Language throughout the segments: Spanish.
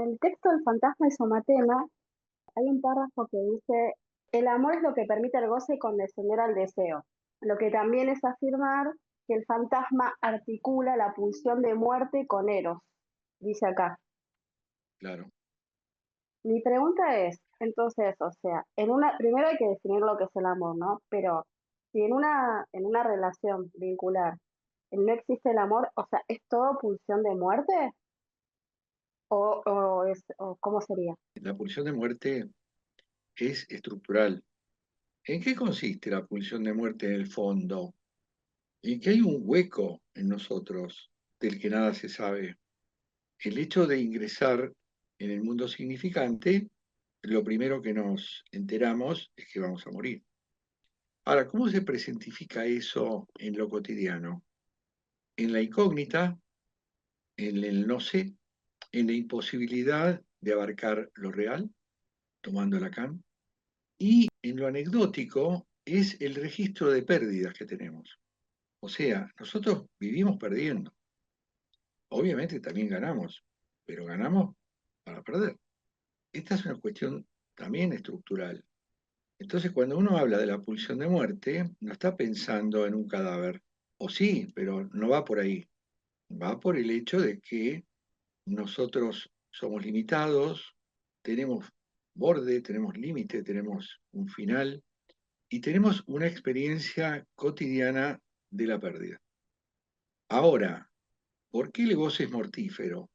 el texto del fantasma y somatema hay un párrafo que dice, el amor es lo que permite el goce y condescender al deseo, lo que también es afirmar que el fantasma articula la pulsión de muerte con Eros, dice acá. Claro. Mi pregunta es, entonces, o sea, primero hay que definir lo que es el amor, ¿no? Pero si en una relación vincular no existe el amor, o sea, ¿es todo pulsión de muerte? ¿O cómo sería? La pulsión de muerte es estructural. ¿En qué consiste la pulsión de muerte en el fondo? En que hay un hueco en nosotros del que nada se sabe. El hecho de ingresar en el mundo significante, lo primero que nos enteramos es que vamos a morir. Ahora, ¿cómo se presentifica eso en lo cotidiano? En la incógnita, en el no sé, en la imposibilidad de abarcar lo real, tomando Lacan, y en lo anecdótico es el registro de pérdidas que tenemos. O sea, nosotros vivimos perdiendo. Obviamente también ganamos, pero ganamos para perder. Esta es una cuestión también estructural. Entonces, cuando uno habla de la pulsión de muerte, no está pensando en un cadáver. O sí, pero no va por ahí. Va por el hecho de que nosotros somos limitados, tenemos borde, tenemos límite, tenemos un final y tenemos una experiencia cotidiana de la pérdida. Ahora, ¿por qué el goce es mortífero?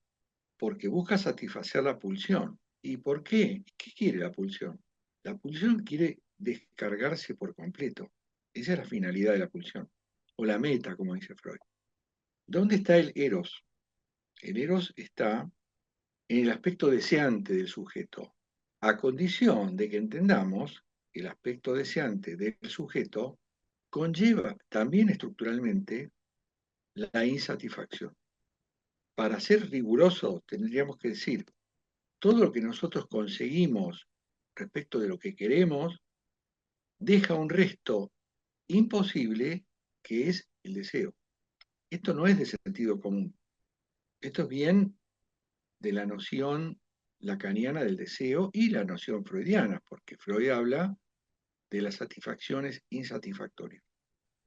Porque busca satisfacer la pulsión. ¿Y por qué? ¿Qué quiere la pulsión? La pulsión quiere descargarse por completo. Esa es la finalidad de la pulsión. O la meta, como dice Freud. ¿Dónde está el eros? El eros está en el aspecto deseante del sujeto, a condición de que entendamos que el aspecto deseante del sujeto conlleva también estructuralmente la insatisfacción. Para ser rigurosos, tendríamos que decir, todo lo que nosotros conseguimos respecto de lo que queremos deja un resto imposible que es el deseo. Esto no es de sentido común. Esto es bien de la noción lacaniana del deseo y la noción freudiana, porque Freud habla de las satisfacciones insatisfactorias.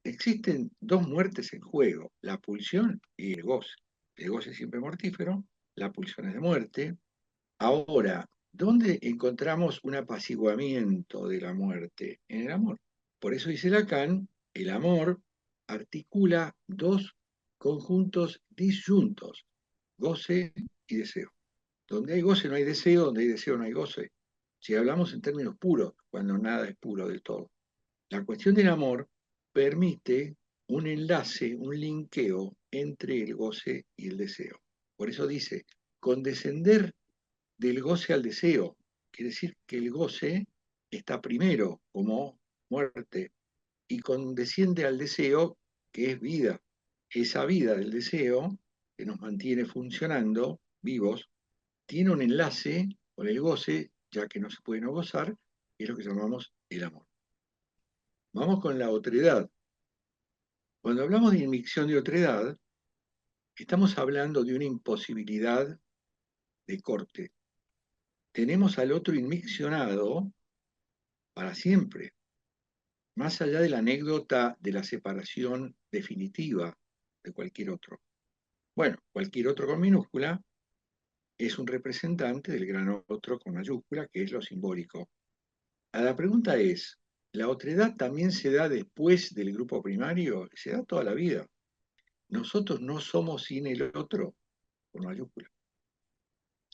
Existen dos muertes en juego, la pulsión y el goce. El goce es siempre mortífero, la pulsión es de muerte. Ahora, ¿dónde encontramos un apaciguamiento de la muerte? En el amor. Por eso dice Lacan, el amor articula dos conjuntos disyuntos, goce y deseo. Donde hay goce no hay deseo, donde hay deseo no hay goce. Si hablamos en términos puros, cuando nada es puro del todo. La cuestión del amor permite un enlace, un linkeo entre el goce y el deseo. Por eso dice, condescender del goce al deseo. Quiere decir que el goce está primero como muerte y condesciende al deseo, que es vida. Esa vida del deseo, que nos mantiene funcionando, vivos, tiene un enlace con el goce, ya que no se puede no gozar, que es lo que llamamos el amor. Vamos con la otredad. Cuando hablamos de inmixción de otredad, estamos hablando de una imposibilidad de corte. Tenemos al otro inmiccionado para siempre, más allá de la anécdota de la separación definitiva de cualquier otro. Bueno, cualquier otro con minúscula es un representante del gran otro con mayúscula, que es lo simbólico. La pregunta es, ¿la otredad también se da después del grupo primario? Se da toda la vida. Nosotros no somos sin el otro, con mayúscula.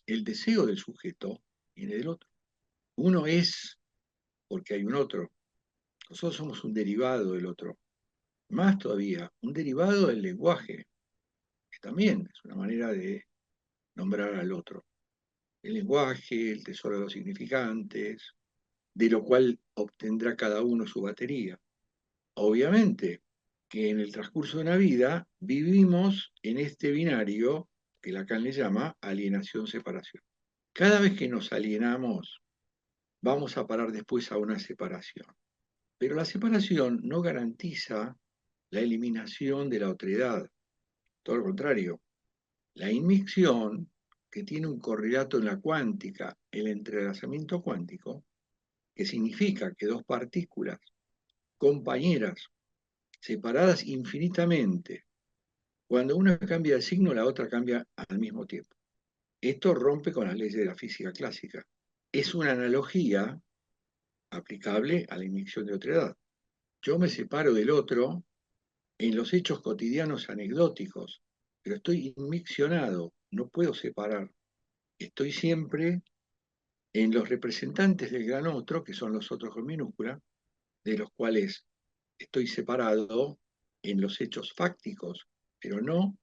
El deseo del sujeto viene del otro. Uno es porque hay un otro. Nosotros somos un derivado del otro. Más todavía, un derivado del lenguaje, que también es una manera de nombrar al otro. El lenguaje, el tesoro de los significantes, de lo cual obtendrá cada uno su batería. Obviamente que en el transcurso de una vida vivimos en este binario que Lacan le llama alienación-separación. Cada vez que nos alienamos, vamos a parar después a una separación. Pero la separación no garantiza la eliminación de la otredad. Todo lo contrario, la inmixción que tiene un correlato en la cuántica, el entrelazamiento cuántico, que significa que dos partículas compañeras, separadas infinitamente, cuando una cambia de signo, la otra cambia al mismo tiempo. Esto rompe con las leyes de la física clásica. Es una analogía aplicable a la inyección de otra edad. Yo me separo del otro en los hechos cotidianos anecdóticos, pero estoy inmiccionado, no puedo separar. Estoy siempre en los representantes del gran otro, que son los otros con minúscula, de los cuales estoy separado en los hechos fácticos, pero no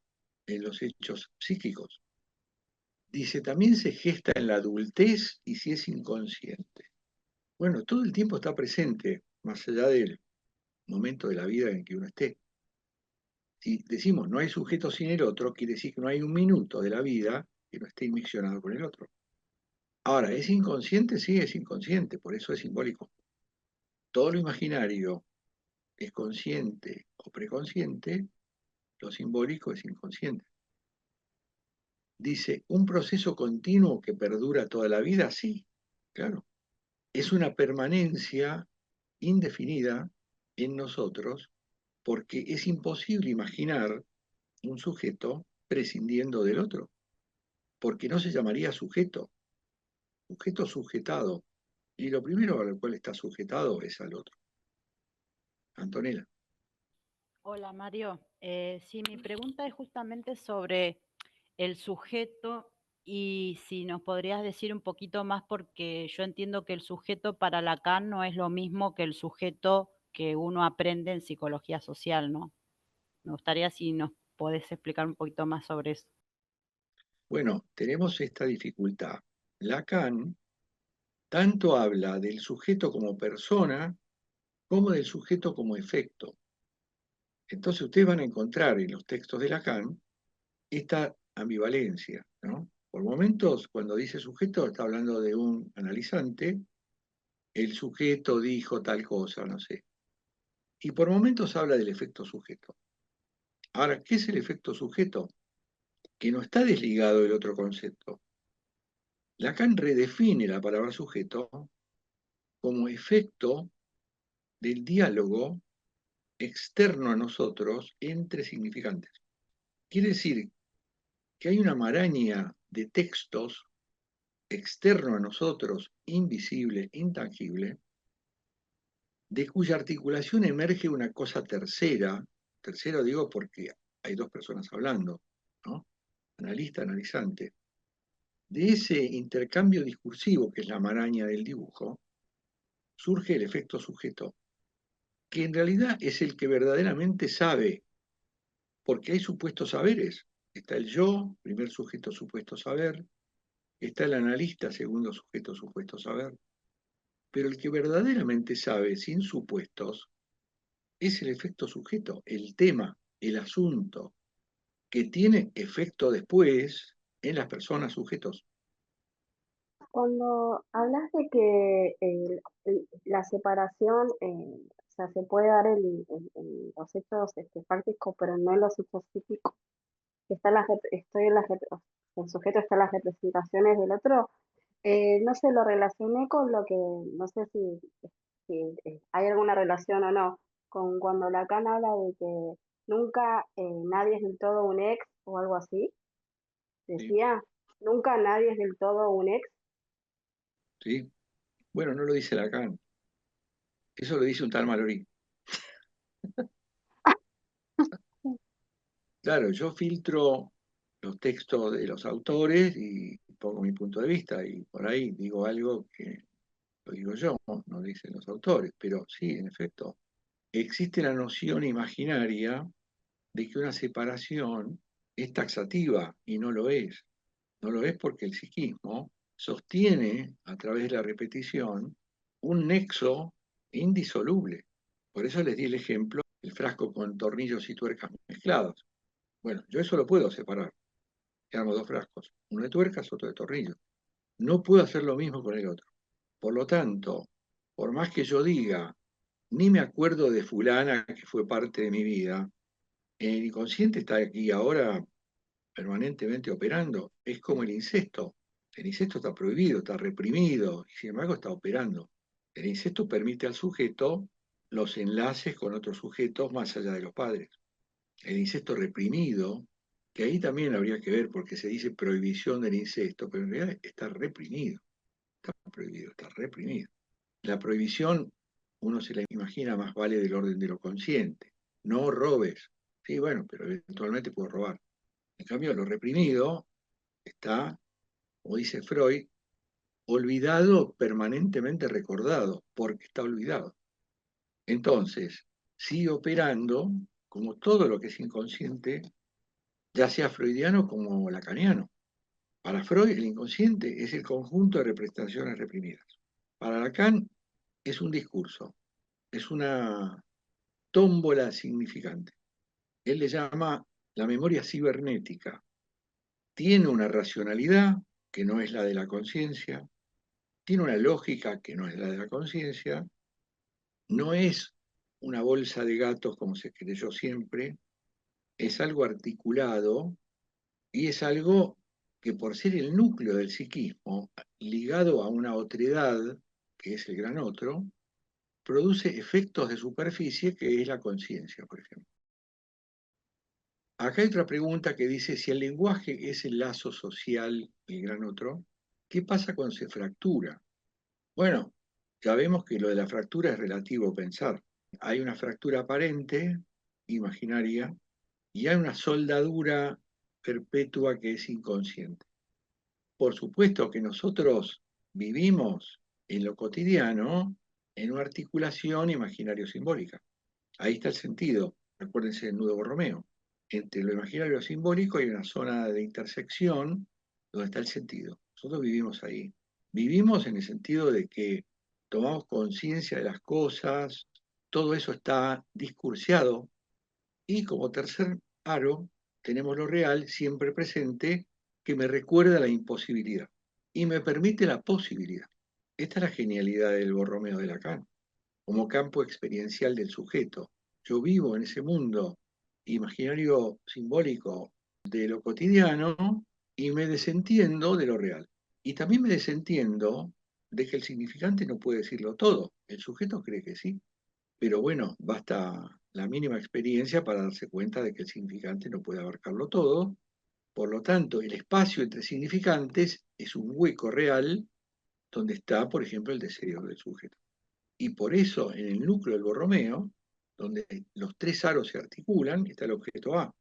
en los hechos psíquicos. Dice, también se gesta en la adultez y si es inconsciente. Bueno, todo el tiempo está presente, más allá del momento de la vida en que uno esté. Si decimos no hay sujeto sin el otro, quiere decir que no hay un minuto de la vida que no esté inmisionado con el otro. Ahora, ¿es inconsciente? Sí, es inconsciente, por eso es simbólico. Todo lo imaginario es consciente o preconsciente, lo simbólico es inconsciente. Dice, ¿un proceso continuo que perdura toda la vida? Sí, claro. Es una permanencia indefinida en nosotros porque es imposible imaginar un sujeto prescindiendo del otro, porque no se llamaría sujeto, sujeto sujetado. Y lo primero al cual está sujetado es al otro. Antonella. Hola Mario, sí, mi pregunta es justamente sobre el sujeto y si nos podrías decir un poquito más porque yo entiendo que el sujeto para Lacan no es lo mismo que el sujeto que uno aprende en psicología social, ¿no? Me gustaría si nos podés explicar un poquito más sobre eso. Bueno, tenemos esta dificultad. Lacan tanto habla del sujeto como persona como del sujeto como efecto. Entonces ustedes van a encontrar en los textos de Lacan esta ambivalencia, ¿no? Por momentos, cuando dice sujeto, está hablando de un analizante, el sujeto dijo tal cosa, no sé. Y por momentos habla del efecto sujeto. Ahora, ¿qué es el efecto sujeto? Que no está desligado del otro concepto. Lacan redefine la palabra sujeto como efecto del diálogo externo a nosotros entre significantes. Quiere decir que hay una maraña de textos externo a nosotros, invisible, intangible, de cuya articulación emerge una cosa tercera. Tercero digo porque hay dos personas hablando, ¿no? Analista, analizante. De ese intercambio discursivo, que es la maraña del dibujo, surge el efecto sujeto, que en realidad es el que verdaderamente sabe, porque hay supuestos saberes. Está el yo, primer sujeto supuesto saber, está el analista, segundo sujeto supuesto saber, pero el que verdaderamente sabe sin supuestos es el efecto sujeto, el tema, el asunto, que tiene efecto después en las personas sujetos. Cuando hablas de que la separación, o sea, se puede dar en los hechos fácticos, pero no en los hechos psíquicos, que está estoy en el sujeto está en las representaciones del otro, no se lo relacioné con lo que, no sé si hay alguna relación o no, con cuando Lacan habla de que nunca nadie es del todo un ex o algo así, ¿Sí? decía, nunca nadie es del todo un ex. ¿Sí? Bueno, no lo dice Lacan, eso lo dice un tal Mallory. Claro, yo filtro los textos de los autores y pongo mi punto de vista y por ahí digo algo que lo digo yo, no dicen los autores, pero sí, en efecto, existe la noción imaginaria de que una separación es taxativa y no lo es. No lo es porque el psiquismo sostiene a través de la repetición un nexo indisoluble. Por eso les di el ejemplo, el frasco con tornillos y tuercas mezclados. Bueno, yo eso lo puedo separar. Quedamos dos frascos, uno de tuercas, otro de tornillos. No puedo hacer lo mismo con el otro. Por lo tanto, por más que yo diga, ni me acuerdo de fulana que fue parte de mi vida, el inconsciente está aquí ahora permanentemente operando, es como el incesto. El incesto está prohibido, está reprimido, y sin embargo está operando. El incesto permite al sujeto los enlaces con otros sujetos más allá de los padres. El incesto reprimido, que ahí también habría que ver porque se dice prohibición del incesto, pero en realidad está reprimido, está prohibido, está reprimido. La prohibición, uno se la imagina más vale del orden de lo consciente. No robes. Sí, bueno, pero eventualmente puedo robar. En cambio, lo reprimido está, como dice Freud, olvidado, permanentemente recordado, porque está olvidado. Entonces, sigue operando como todo lo que es inconsciente, ya sea freudiano como lacaniano. Para Freud, el inconsciente es el conjunto de representaciones reprimidas. Para Lacan, es un discurso, es una tómbola significante. Él le llama la memoria cibernética. Tiene una racionalidad que no es la de la conciencia, tiene una lógica que no es la de la conciencia, no es una bolsa de gatos como se creyó siempre, es algo articulado y es algo que por ser el núcleo del psiquismo, ligado a una otredad, que es el gran otro, produce efectos de superficie que es la conciencia, por ejemplo. Acá hay otra pregunta que dice, si el lenguaje es el lazo social, el gran otro, ¿qué pasa cuando se fractura? Bueno, ya vemos que lo de la fractura es relativo pensar. Hay una fractura aparente, imaginaria, y hay una soldadura perpetua que es inconsciente. Por supuesto que nosotros vivimos en lo cotidiano en una articulación imaginario-simbólica. Ahí está el sentido, acuérdense del nudo Borromeo. Entre lo imaginario y lo simbólico hay una zona de intersección donde está el sentido. Nosotros vivimos ahí. Vivimos en el sentido de que tomamos conciencia de las cosas, todo eso está discursiado y como tercer aro tenemos lo real siempre presente que me recuerda la imposibilidad y me permite la posibilidad. Esta es la genialidad del Borromeo de Lacan, como campo experiencial del sujeto. Yo vivo en ese mundo imaginario simbólico de lo cotidiano y me desentiendo de lo real. Y también me desentiendo de que el significante no puede decirlo todo. El sujeto cree que sí. Pero bueno, basta la mínima experiencia para darse cuenta de que el significante no puede abarcarlo todo. Por lo tanto, el espacio entre significantes es un hueco real donde está, por ejemplo, el deseo del sujeto. Y por eso, en el núcleo del Borromeo, donde los tres aros se articulan, está el objeto A.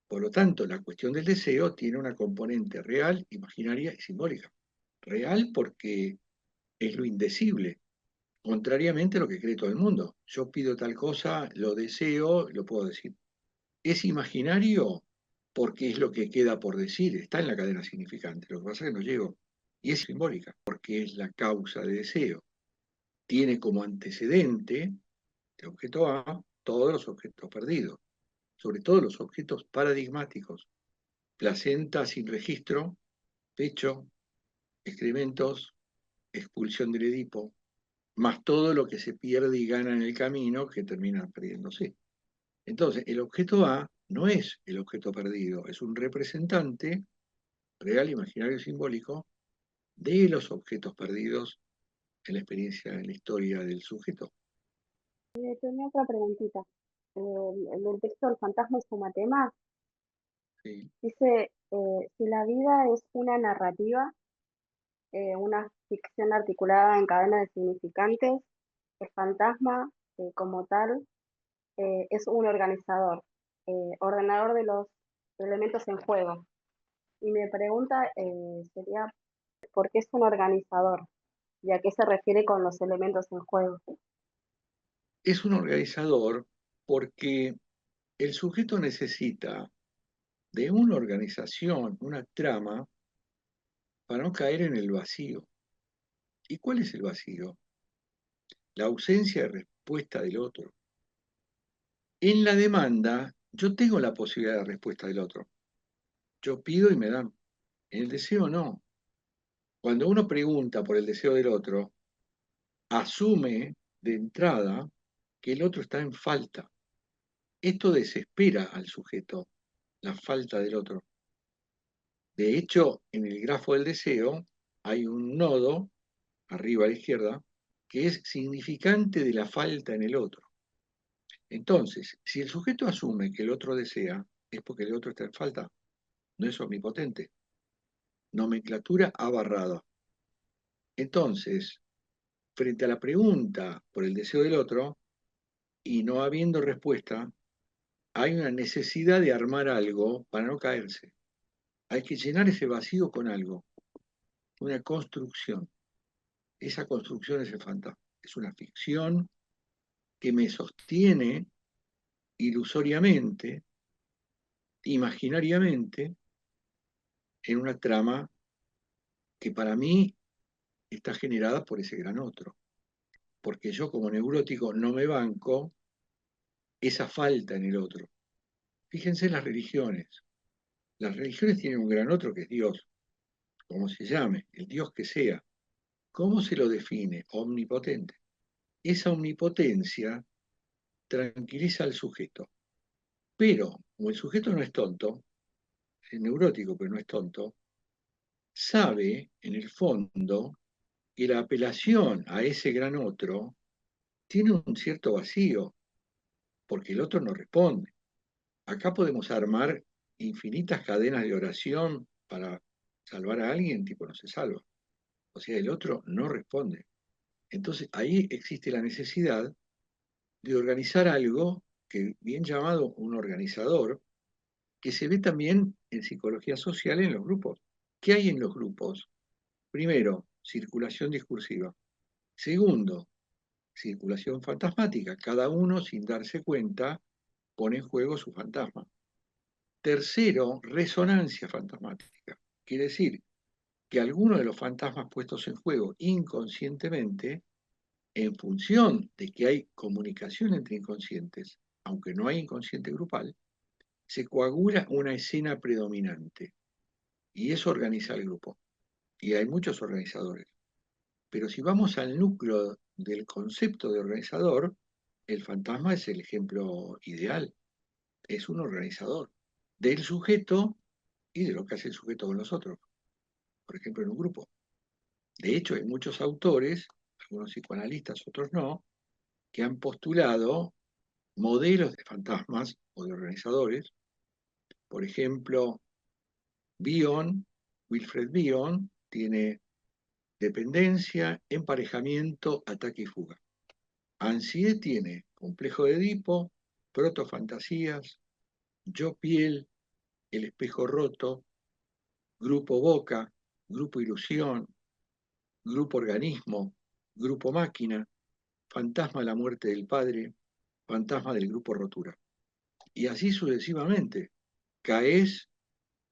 Por lo tanto, la cuestión del deseo tiene una componente real, imaginaria y simbólica. Real porque es lo indecible, contrariamente a lo que cree todo el mundo. Yo pido tal cosa, lo deseo, lo puedo decir. Es imaginario porque es lo que queda por decir, está en la cadena significante. Lo que pasa es que no llego. Y es simbólica porque es la causa de deseo. Tiene como antecedente el objeto A todos los objetos perdidos, sobre todo los objetos paradigmáticos. Placenta sin registro, pecho, excrementos, expulsión del Edipo, más todo lo que se pierde y gana en el camino que termina perdiéndose. Entonces, el objeto A no es el objeto perdido, es un representante real, imaginario, simbólico de los objetos perdidos en la experiencia, en la historia del sujeto. Tenía otra preguntita. En el texto El fantasma y su matema ¿Sí? dice, si la vida es una narrativa, una ficción articulada en cadena de significantes, el fantasma como tal es un organizador, ordenador de los elementos en juego. Y mi pregunta sería, ¿por qué es un organizador? ¿Y a qué se refiere con los elementos en juego? Es un organizador porque el sujeto necesita de una organización, una trama, para no caer en el vacío. ¿Y cuál es el vacío? La ausencia de respuesta del otro. En la demanda, yo tengo la posibilidad de respuesta del otro. Yo pido y me dan. En el deseo no. Cuando uno pregunta por el deseo del otro, asume de entrada que el otro está en falta. Esto desespera al sujeto, la falta del otro. De hecho, en el grafo del deseo hay un nodo, arriba a la izquierda, que es significante de la falta en el otro. Entonces, si el sujeto asume que el otro desea, es porque el otro está en falta, no es omnipotente. Nomenclatura abarrada. Entonces, frente a la pregunta por el deseo del otro, y no habiendo respuesta, hay una necesidad de armar algo para no caerse. Hay que llenar ese vacío con algo, una construcción. Esa construcción es el fantasma. Es una ficción que me sostiene ilusoriamente, imaginariamente, en una trama que para mí está generada por ese gran otro. Porque yo como neurótico no me banco esa falta en el otro. Fíjense en las religiones. Las religiones tienen un gran otro que es Dios, como se llame, el Dios que sea. ¿Cómo se lo define? Omnipotente. Esa omnipotencia tranquiliza al sujeto. Pero, como el sujeto no es tonto, es neurótico pero no es tonto, sabe en el fondo que la apelación a ese gran otro tiene un cierto vacío, porque el otro no responde. Acá podemos armar infinitas cadenas de oración para salvar a alguien, tipo no se salva. O sea, el otro no responde. Entonces ahí existe la necesidad de organizar algo que, bien llamado un organizador, que se ve también en psicología social en los grupos. ¿Qué hay en los grupos? Primero, circulación discursiva. Segundo, circulación fantasmática. Cada uno, sin darse cuenta, pone en juego su fantasma. Tercero, resonancia fantasmática. Quiere decir que algunos de los fantasmas puestos en juego inconscientemente, en función de que hay comunicación entre inconscientes, aunque no hay inconsciente grupal, se coagula una escena predominante. Y eso organiza el grupo. Y hay muchos organizadores. Pero si vamos al núcleo del concepto de organizador, el fantasma es el ejemplo ideal. Es un organizador del sujeto y de lo que hace el sujeto con los otros. Por ejemplo, en un grupo. De hecho, hay muchos autores, algunos psicoanalistas, otros no, que han postulado modelos de fantasmas o de organizadores. Por ejemplo, Bion, Wilfred Bion, tiene dependencia, emparejamiento, ataque y fuga. Ansiedad tiene complejo de Edipo, protofantasías, yo piel, el espejo roto, grupo boca, grupo ilusión, grupo organismo, grupo máquina, fantasma de la muerte del padre, fantasma del grupo rotura. Y así sucesivamente. Caes,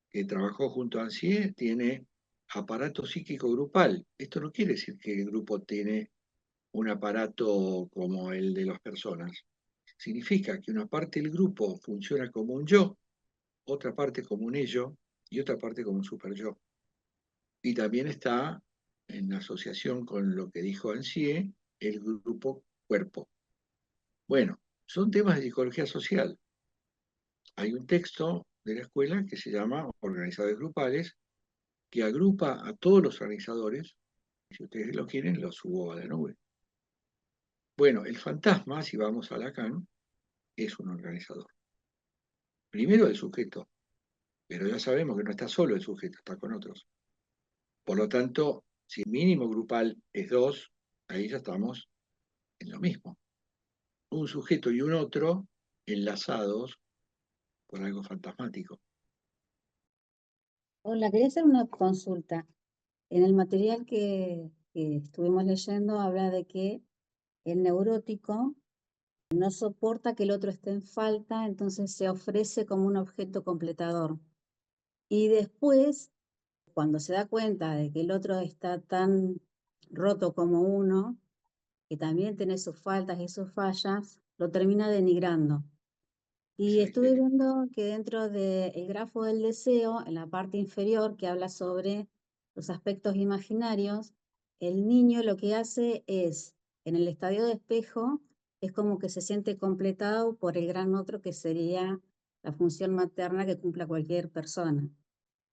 que trabajó junto a Ansié, tiene aparato psíquico grupal. Esto no quiere decir que el grupo tiene un aparato como el de las personas. Significa que una parte del grupo funciona como un yo, otra parte como un ello y otra parte como un super yo. Y también está en asociación con lo que dijo Ansié, el grupo cuerpo. Bueno, son temas de psicología social. Hay un texto de la escuela que se llama Organizadores Grupales, que agrupa a todos los organizadores, y si ustedes lo quieren, lo subo a la nube. Bueno, el fantasma, si vamos a Lacan, es un organizador. Primero el sujeto, pero ya sabemos que no está solo el sujeto, está con otros. Por lo tanto, si el mínimo grupal es 2, ahí ya estamos en lo mismo. Un sujeto y un otro enlazados por algo fantasmático. Hola, quería hacer una consulta. En el material que estuvimos leyendo habla de que el neurótico no soporta que el otro esté en falta, entonces se ofrece como un objeto completador. Y después, cuando se da cuenta de que el otro está tan roto como uno, que también tiene sus faltas y sus fallas, lo termina denigrando. Y estuve viendo que dentro del grafo del deseo, en la parte inferior, que habla sobre los aspectos imaginarios, el niño lo que hace es, en el estadio de espejo, es como que se siente completado por el gran otro que sería la función materna que cumpla cualquier persona.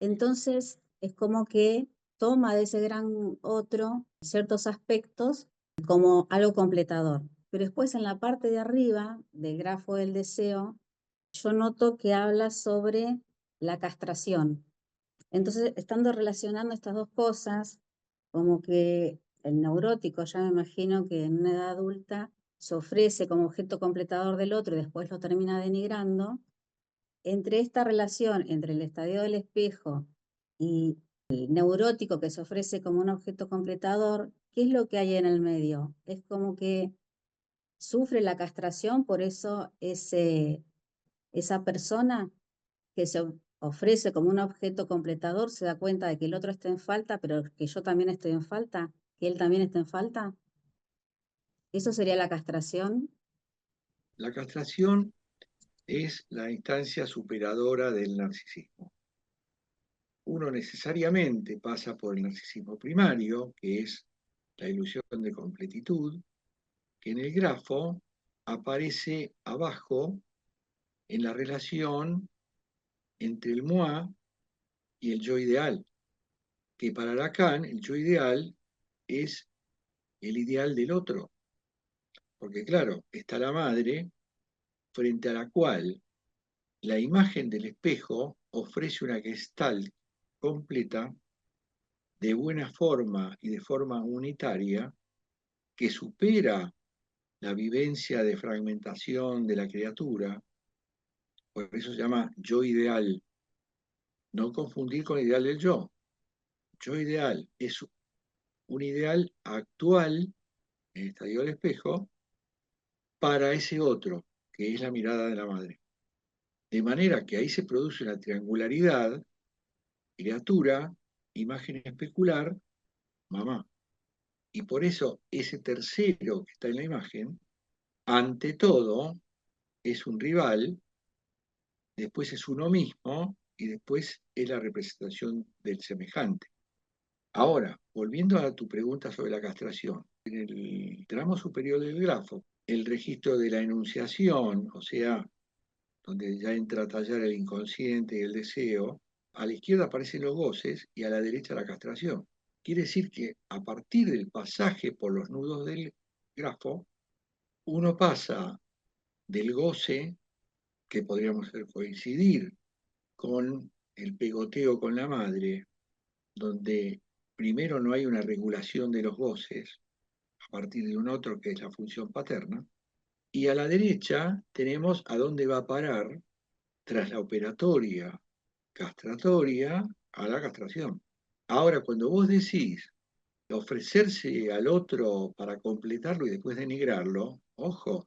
Entonces es como que toma de ese gran otro ciertos aspectos como algo completador. Pero después en la parte de arriba del grafo del deseo, yo noto que habla sobre la castración. Entonces, estando relacionando estas dos cosas, como que el neurótico, ya me imagino que en una edad adulta se ofrece como objeto completador del otro y después lo termina denigrando, entre esta relación entre el estadio del espejo y el neurótico que se ofrece como un objeto completador, ¿qué es lo que hay en el medio? Es como que sufre la castración, por eso esa persona que se ofrece como un objeto completador se da cuenta de que el otro está en falta, pero que yo también estoy en falta, que él también está en falta. ¿Eso sería la castración? La castración es la instancia superadora del narcisismo. Uno necesariamente pasa por el narcisismo primario, que es la ilusión de completitud, que en el grafo aparece abajo en la relación entre el moi y el yo ideal, que para Lacan el yo ideal es el ideal del otro, porque claro, está la madre frente a la cual la imagen del espejo ofrece una gestalt completa, de buena forma y de forma unitaria, que supera la vivencia de fragmentación de la criatura, por eso se llama yo ideal, no confundir con ideal del yo. Yo ideal es un ideal actual, en el estadio del espejo, para ese otro, que es la mirada de la madre. De manera que ahí se produce una triangularidad, criatura, imagen especular, mamá. Y por eso ese tercero que está en la imagen, ante todo, es un rival, después es uno mismo y después es la representación del semejante. Ahora, volviendo a tu pregunta sobre la castración, en el tramo superior del grafo, el registro de la enunciación, o sea, donde ya entra a tallar el inconsciente y el deseo, a la izquierda aparecen los goces y a la derecha la castración. Quiere decir que a partir del pasaje por los nudos del grafo, uno pasa del goce, que podríamos coincidir con el pegoteo con la madre, donde primero no hay una regulación de los goces, a partir de un otro que es la función paterna, y a la derecha tenemos a dónde va a parar tras la operatoria castratoria a la castración. Ahora, cuando vos decís ofrecerse al otro para completarlo y después denigrarlo, ojo,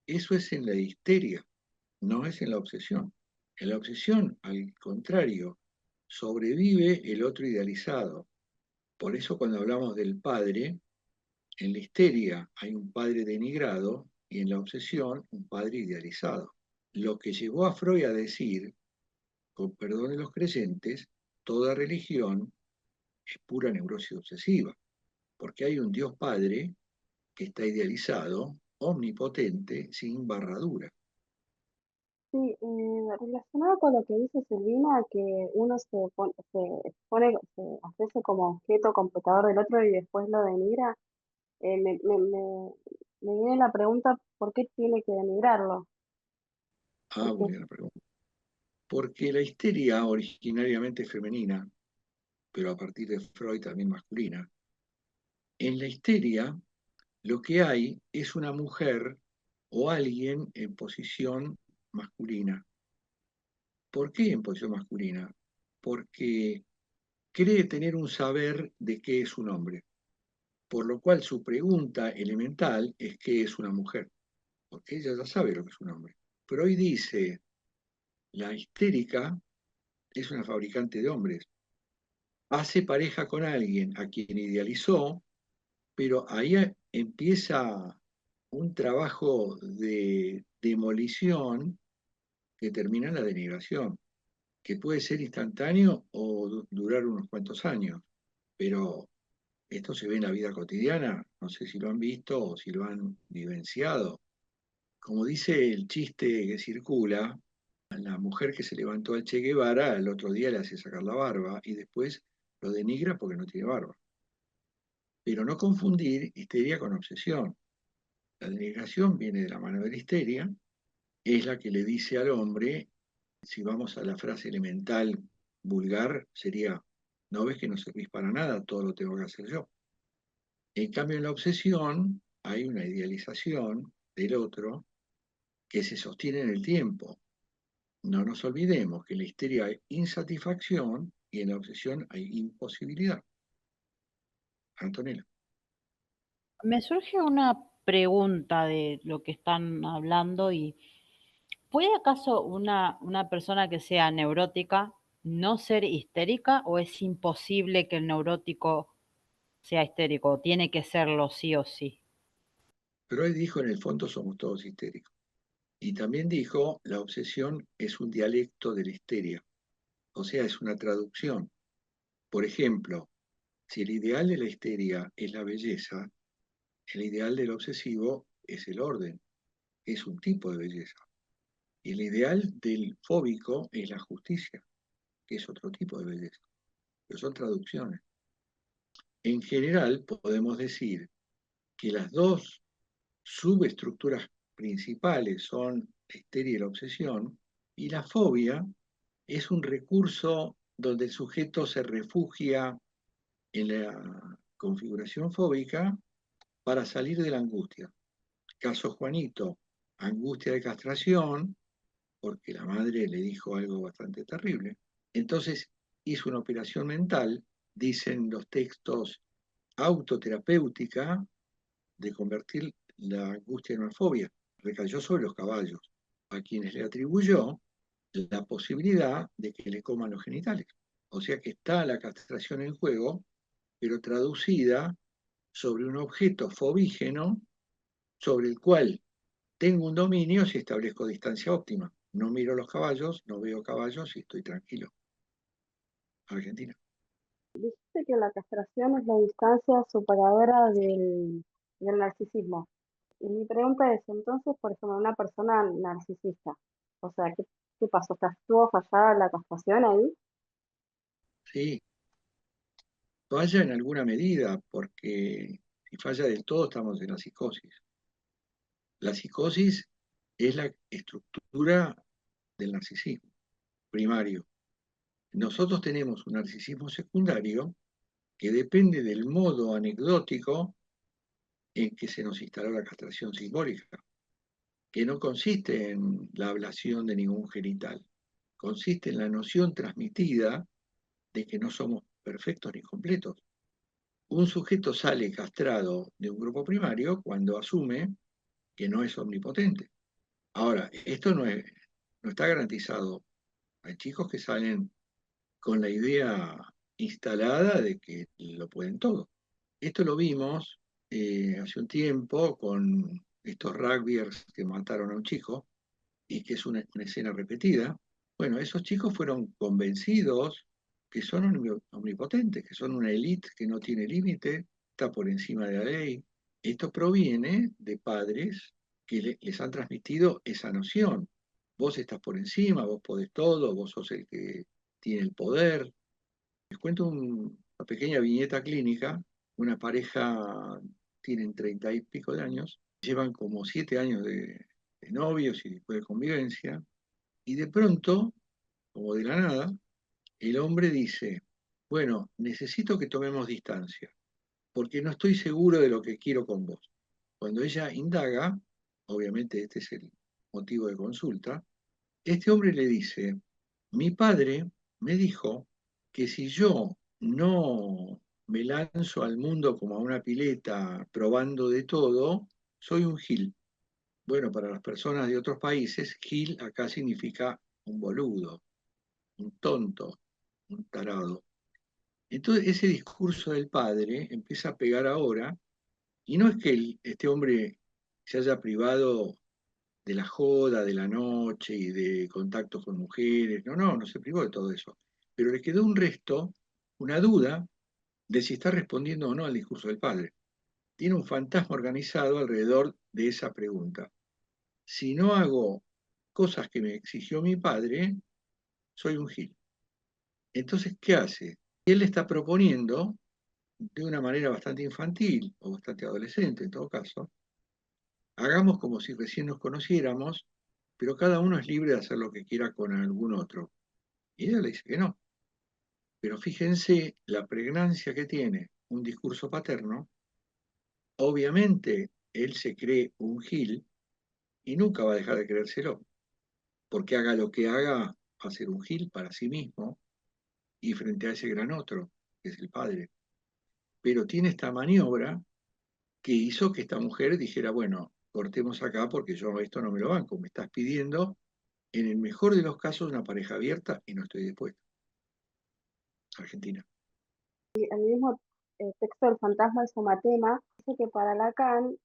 eso es en la histeria, no es en la obsesión. En la obsesión, al contrario, sobrevive el otro idealizado. Por eso cuando hablamos del padre, en la histeria hay un padre denigrado y en la obsesión un padre idealizado. Lo que llevó a Freud a decir, con perdón de los creyentes, toda religión es pura neurosis obsesiva, porque hay un Dios Padre que está idealizado, omnipotente, sin barradura. Sí, relacionado con lo que dice Silvina, que uno se ofrece como objeto computador del otro y después lo denigra, me viene la pregunta, ¿por qué tiene que denigrarlo? Ah, Porque buena pregunta. Porque la histeria originariamente es femenina, pero a partir de Freud también masculina. En la histeria lo que hay es una mujer o alguien en posición masculina. ¿Por qué en posición masculina? Porque cree tener un saber de qué es un hombre, por lo cual su pregunta elemental es qué es una mujer, porque ella ya sabe lo que es un hombre. Pero hoy dice, la histérica es una fabricante de hombres, hace pareja con alguien a quien idealizó, pero ahí empieza un trabajo de demolición que termina en la denigración, que puede ser instantáneo o durar unos cuantos años, pero esto se ve en la vida cotidiana, no sé si lo han visto o si lo han vivenciado. Como dice el chiste que circula, la mujer que se levantó al Che Guevara, el otro día le hace sacar la barba y después lo denigra porque no tiene barba. Pero no confundir histeria con obsesión. La denigración viene de la mano de la histeria, es la que le dice al hombre, si vamos a la frase elemental vulgar, sería, no ves que no servís para nada, todo lo tengo que hacer yo. En cambio, en la obsesión hay una idealización del otro que se sostiene en el tiempo. No nos olvidemos que en la histeria hay insatisfacción y en la obsesión hay imposibilidad. Antonella. Me surge una pregunta de lo que están hablando y ¿puede acaso una persona que sea neurótica no ser histérica o es imposible que el neurótico sea histérico? ¿Tiene que serlo sí o sí? Freud dijo, en el fondo somos todos histéricos. Y también dijo, la obsesión es un dialecto de la histeria, o sea, es una traducción. Por ejemplo, si el ideal de la histeria es la belleza, el ideal del obsesivo es el orden, es un tipo de belleza. Y el ideal del fóbico es la justicia, que es otro tipo de belleza. Pero son traducciones. En general, podemos decir que las dos subestructuras principales son la histeria y la obsesión, y la fobia es un recurso donde el sujeto se refugia en la configuración fóbica para salir de la angustia. Caso Juanito, angustia de castración, porque la madre le dijo algo bastante terrible. Entonces hizo una operación mental, dicen los textos, autoterapéutica, de convertir la angustia en una fobia. Recayó sobre los caballos, a quienes le atribuyó la posibilidad de que le coman los genitales. O sea que está la castración en juego, pero traducida sobre un objeto fobígeno sobre el cual tengo un dominio si establezco distancia óptima. No miro los caballos, no veo caballos y estoy tranquilo. Argentina. Dice que la castración es la instancia superadora del narcisismo. Y mi pregunta es, entonces, por ejemplo, una persona narcisista, o sea, ¿qué pasó? O sea, ¿estuvo fallada la castración ahí? Sí, falla en alguna medida, porque si falla del todo estamos en la psicosis. La psicosis es la estructura del narcisismo primario. Nosotros tenemos un narcisismo secundario que depende del modo anecdótico en que se nos instaló la castración simbólica, que no consiste en la ablación de ningún genital, consiste en la noción transmitida de que no somos perfectos ni completos. Un sujeto sale castrado de un grupo primario cuando asume que no es omnipotente. Ahora, esto no está garantizado. Hay chicos que salen con la idea instalada de que lo pueden todo. Esto lo vimos hace un tiempo con estos rugbyers que mataron a un chico y que es una escena repetida. Bueno, esos chicos fueron convencidos que son omnipotentes, que son una élite que no tiene límite, está por encima de la ley. Esto proviene de padres que les han transmitido esa noción. Vos estás por encima, vos podés todo, vos sos el que tiene el poder. Les cuento una pequeña viñeta clínica. Una pareja, tienen 30 y pico de años, llevan como 7 años de novios y después de convivencia, y de pronto, como de la nada, el hombre dice, bueno, necesito que tomemos distancia, porque no estoy seguro de lo que quiero con vos. Cuando ella indaga, obviamente este es el motivo de consulta, este hombre le dice, mi padre me dijo que si yo no me lanzo al mundo como a una pileta probando de todo, soy un gil. Bueno, para las personas de otros países, gil acá significa un boludo, un tonto, un tarado. Entonces ese discurso del padre empieza a pegar ahora, y no es que este hombre se haya privado de la joda, de la noche y de contactos con mujeres. No, no, no se privó de todo eso. Pero le quedó un resto, una duda de si está respondiendo o no al discurso del padre. Tiene un fantasma organizado alrededor de esa pregunta. Si no hago cosas que me exigió mi padre, soy un gil. Entonces, ¿qué hace? Él le está proponiendo, de una manera bastante infantil, o bastante adolescente en todo caso, hagamos como si recién nos conociéramos, pero cada uno es libre de hacer lo que quiera con algún otro. Y ella le dice que no. Pero fíjense la pregnancia que tiene un discurso paterno. Obviamente, él se cree un gil y nunca va a dejar de creérselo, porque haga lo que haga, va a ser un gil para sí mismo y frente a ese gran otro, que es el padre. Pero tiene esta maniobra que hizo que esta mujer dijera, bueno, cortemos acá porque yo esto no me lo banco, me estás pidiendo, en el mejor de los casos, una pareja abierta y no estoy dispuesto. Argentina. Y el mismo texto del fantasma y somatema dice que para Lacan,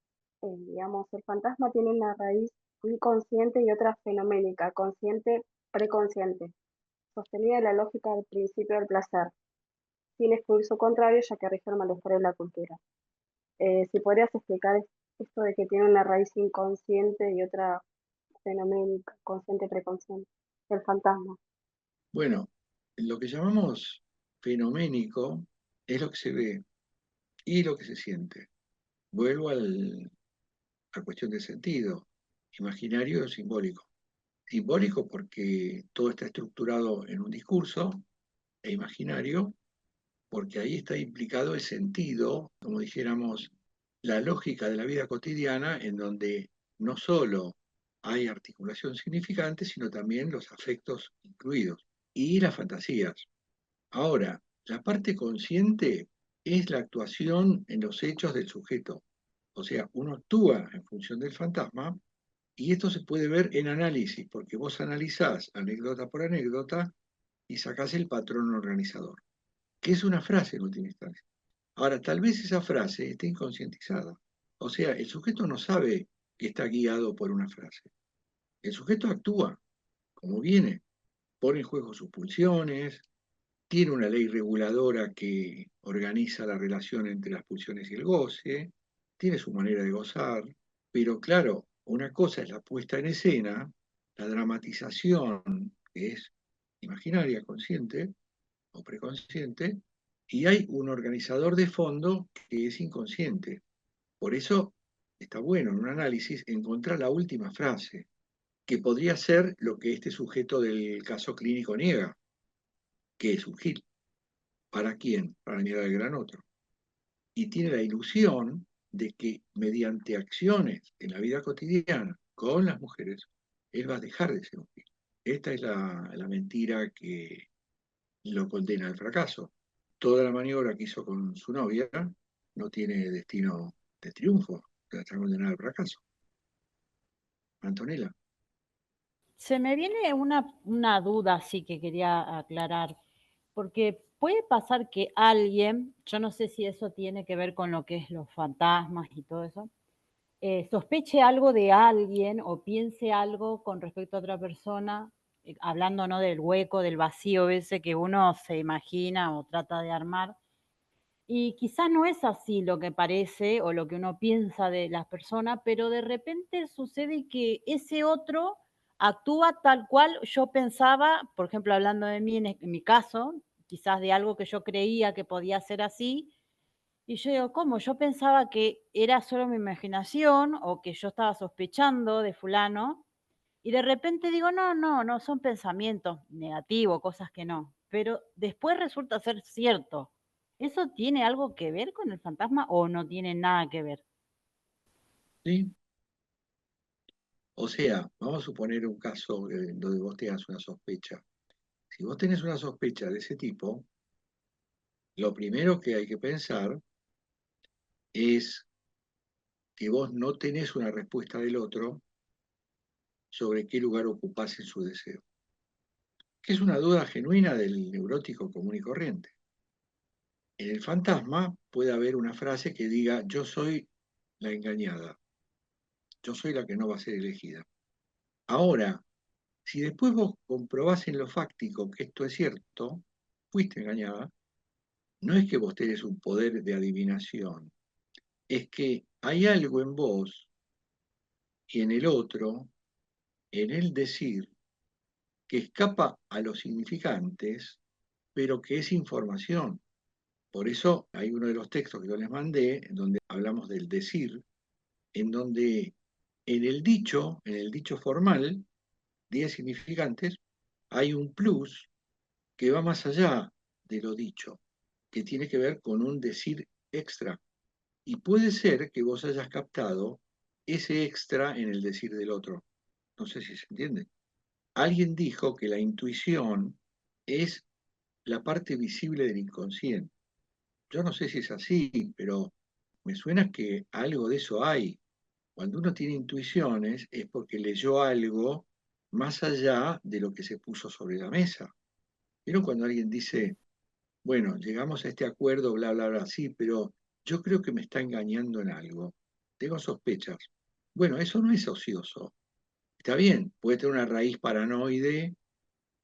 digamos, el fantasma tiene una raíz inconsciente y otra fenoménica, consciente, preconsciente, sostenida en la lógica del principio del placer, sin excluir su contrario, ya que rige el malestar de la cultura. Si podrías explicar esto de que tiene una raíz inconsciente y otra fenoménica, consciente, preconsciente, el fantasma. Bueno, lo que llamamos fenoménico es lo que se ve y lo que se siente. Vuelvo a cuestión de sentido, imaginario o simbólico. Simbólico porque todo está estructurado en un discurso, e imaginario porque ahí está implicado el sentido, como dijéramos, la lógica de la vida cotidiana, en donde no solo hay articulación significante, sino también los afectos incluidos y las fantasías. Ahora, la parte consciente es la actuación en los hechos del sujeto. O sea, uno actúa en función del fantasma y esto se puede ver en análisis, porque vos analizás anécdota por anécdota y sacás el patrón organizador, que es una frase en última instancia. Ahora, tal vez esa frase esté inconscientizada. O sea, el sujeto no sabe que está guiado por una frase. El sujeto actúa como viene, pone en juego sus pulsiones, tiene una ley reguladora que organiza la relación entre las pulsiones y el goce, tiene su manera de gozar, pero claro, una cosa es la puesta en escena, la dramatización, que es imaginaria, consciente o preconsciente, y hay un organizador de fondo que es inconsciente. Por eso está bueno en un análisis encontrar la última frase, que podría ser lo que este sujeto del caso clínico niega, que es un gil. ¿Para quién? Para mirar al gran otro. Y tiene la ilusión de que mediante acciones en la vida cotidiana con las mujeres, él va a dejar de ser un gil. Esta es la mentira que lo condena al fracaso. Toda la maniobra que hizo con su novia no tiene destino de triunfo, está condenada al fracaso. Antonella. Se me viene una duda así que quería aclarar, porque puede pasar que alguien, yo no sé si eso tiene que ver con lo que es los fantasmas y todo eso, sospeche algo de alguien o piense algo con respecto a otra persona, hablando no del hueco, del vacío ese que uno se imagina o trata de armar, y quizás no es así lo que parece o lo que uno piensa de las personas, pero de repente sucede que ese otro actúa tal cual yo pensaba, por ejemplo, hablando de mí en mi caso, quizás de algo que yo creía que podía ser así, y yo digo, ¿cómo? Yo pensaba que era solo mi imaginación o que yo estaba sospechando de fulano, y de repente digo, no, no, no, son pensamientos negativos, cosas que no. Pero después resulta ser cierto. ¿Eso tiene algo que ver con el fantasma o no tiene nada que ver? ¿Sí? O sea, vamos a suponer un caso donde vos tengas una sospecha. Si vos tenés una sospecha de ese tipo, lo primero que hay que pensar es que vos no tenés una respuesta del otro sobre qué lugar ocupás en su deseo, que es una duda genuina del neurótico común y corriente. En el fantasma puede haber una frase que diga, yo soy la engañada, yo soy la que no va a ser elegida. Ahora, si después vos comprobás en lo fáctico que esto es cierto, fuiste engañada, no es que vos tenés un poder de adivinación, es que hay algo en vos y en el otro en el decir que escapa a los significantes, pero que es información. Por eso hay uno de los textos que yo les mandé, en donde hablamos del decir, en donde en el dicho formal, 10 significantes, hay un plus que va más allá de lo dicho, que tiene que ver con un decir extra. Y puede ser que vos hayas captado ese extra en el decir del otro. No sé si se entiende. Alguien dijo que la intuición es la parte visible del inconsciente. Yo no sé si es así, pero me suena que algo de eso hay. Cuando uno tiene intuiciones es porque leyó algo más allá de lo que se puso sobre la mesa. ¿Vieron cuando alguien dice, bueno, llegamos a este acuerdo, bla, bla, bla, sí, pero yo creo que me está engañando en algo? Tengo sospechas. Bueno, eso no es ocioso. Está bien, puede tener una raíz paranoide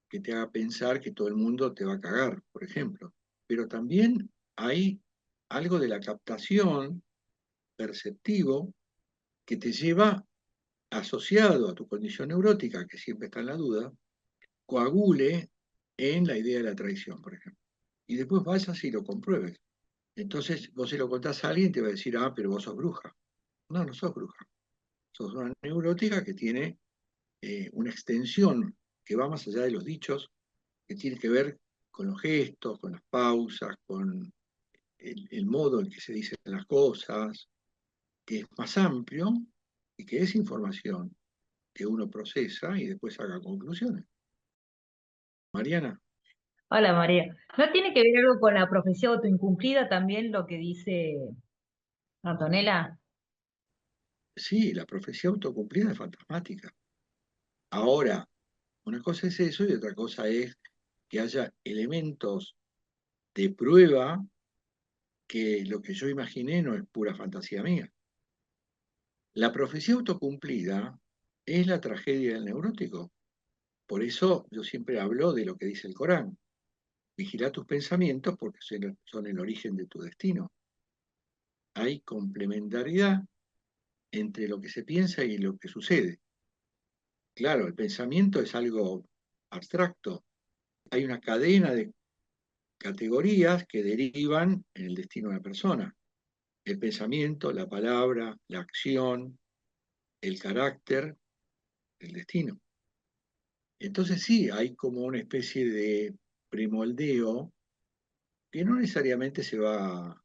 que te haga pensar que todo el mundo te va a cagar, por ejemplo. Pero también hay algo de la captación perceptivo que te lleva, asociado a tu condición neurótica, que siempre está en la duda, coagule en la idea de la traición, por ejemplo. Y después vayas y lo compruebes. Entonces vos se lo contás a alguien y te va a decir, ah, pero vos sos bruja. No, no sos bruja. Sos una neurótica que tiene una extensión que va más allá de los dichos, que tiene que ver con los gestos, con las pausas, con el modo en que se dicen las cosas, que es más amplio y que es información que uno procesa y después saca conclusiones. Mariana, Hola María. ¿No tiene que ver algo con la profecía autoincumplida también lo que dice Antonella? sí, la profecía autocumplida es fantasmática. Ahora, una cosa es eso y otra cosa es que haya elementos de prueba que lo que yo imaginé no es pura fantasía mía. La profecía autocumplida es la tragedia del neurótico. Por eso yo siempre hablo de lo que dice el Corán. Vigila tus pensamientos porque son el origen de tu destino. Hay complementariedad entre lo que se piensa y lo que sucede. Claro, el pensamiento es algo abstracto. Hay una cadena de categorías que derivan en el destino de la persona. El pensamiento, la palabra, la acción, el carácter, el destino. Entonces sí, hay como una especie de premoldeo que no necesariamente se va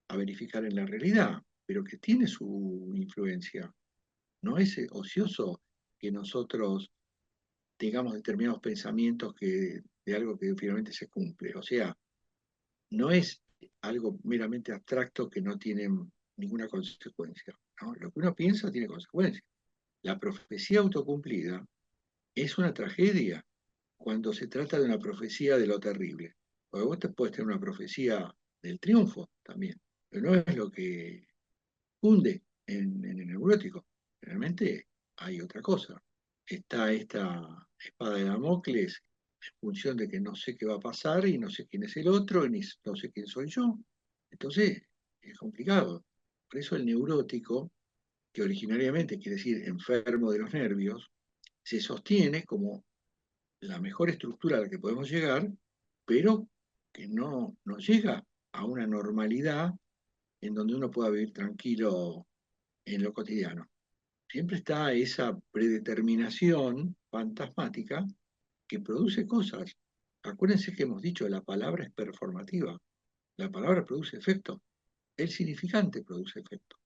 a verificar en la realidad, pero que tiene su influencia. No es ocioso que nosotros tengamos determinados pensamientos de algo que finalmente se cumple. O sea, no es algo meramente abstracto que no tiene ninguna consecuencia, ¿no? Lo que uno piensa tiene consecuencias. La profecía autocumplida es una tragedia cuando se trata de una profecía de lo terrible. Porque vos te puedes tener una profecía del triunfo también, pero no es lo que hunde en el neurótico. Realmente hay otra cosa. Está esta espada de Damocles en función de que no sé qué va a pasar y no sé quién es el otro, ni no sé quién soy yo. Entonces, es complicado. Por eso el neurótico, que originariamente quiere decir enfermo de los nervios, se sostiene como la mejor estructura a la que podemos llegar, pero que no llega a una normalidad en donde uno pueda vivir tranquilo en lo cotidiano. Siempre está esa predeterminación fantasmática que produce cosas. Acuérdense que hemos dicho, la palabra es performativa, la palabra produce efecto, el significante produce efecto.